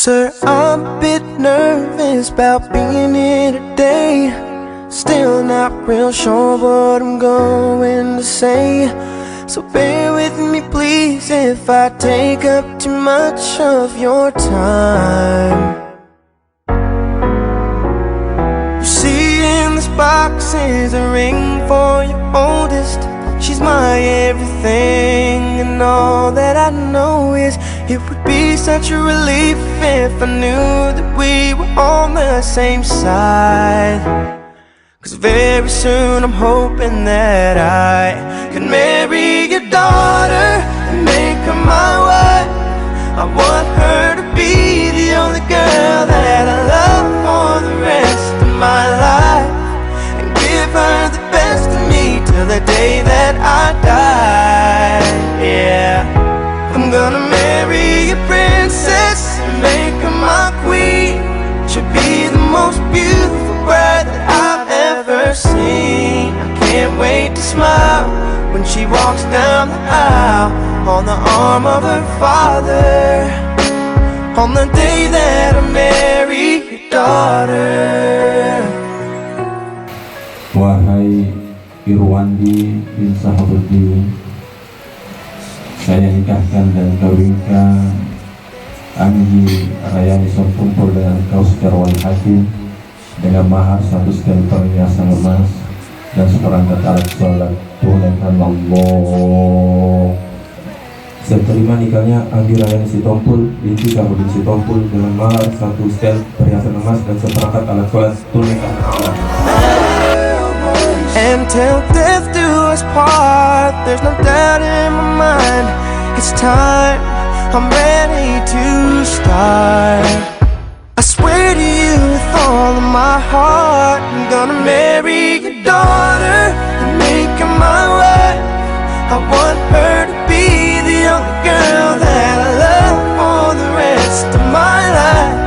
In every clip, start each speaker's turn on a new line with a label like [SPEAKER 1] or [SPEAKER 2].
[SPEAKER 1] Sir, I'm a bit nervous about being here today. Still not real sure what I'm going to say, so bear with me please if I take up too much of your time. You see in this box is a ring for your oldest. She's my everything, and all that I know is it would be such a relief if I knew that we were on the same side. 'Cause very soon I'm hoping that I can marry your daughter and make her my wife. I want her to be the only girl that I love for the rest of my life, and give her the best of me till the day that I die. Yeah, I'm gonna marry a princess and make her my queen. She'll be the most beautiful bride that I've ever seen. I can't wait to smile when she walks down the aisle on the arm of her father, on the day that I marry your daughter.
[SPEAKER 2] Wahai Irwandi bin Sahabuddin, saya nikahkan dan kawinkan Anggi Rayani Sompul dengan engkau secara wali hakim dengan mahar 1 setel perhiasan emas dan seperangkat alat sholat tunaikan Allah. Saya terima nikahnya Anggi Rayani Sitompul binti Sahabuddin Sitompul dengan mahar 1 setel perhiasan emas dan seperangkat alat sholat tunaikan Allah.
[SPEAKER 1] And till death do us part, there's no doubt in my mind. It's time, I'm ready to start. I swear to you with all of my heart, I'm gonna marry your daughter and make her my wife. I want her to be the only girl that I love for the rest of my life,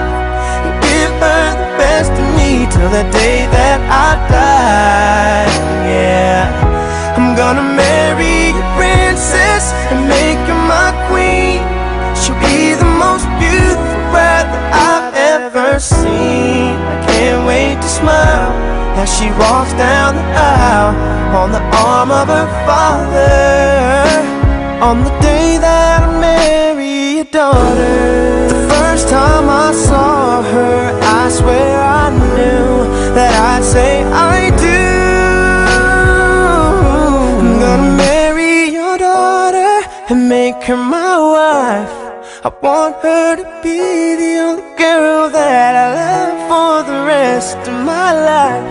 [SPEAKER 1] and give her the best of me till the day that I die. Yeah, I'm gonna marry a princess and make her my queen. She'll be the most beautiful bride that I've ever seen. I can't wait to smile as she walks down the aisle on the arm of her father, on the day that I marry your daughter. The first time I saw her, I swear I knew that I'd say I do. I'm gonna marry your daughter and make her my wife. I want her to be the only girl that I love for the rest of my life,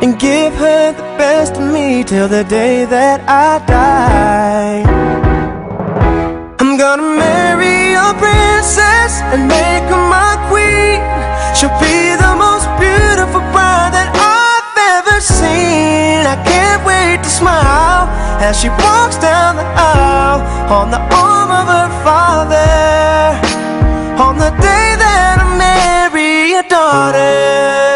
[SPEAKER 1] and give her the best of me till the day that I die. I'm gonna marry a princess and make her my queen. She'll be the most beautiful bride that I've ever seen. I can't wait to smile as she walks down the aisle on the arm of her father, on the day that I marry your daughter.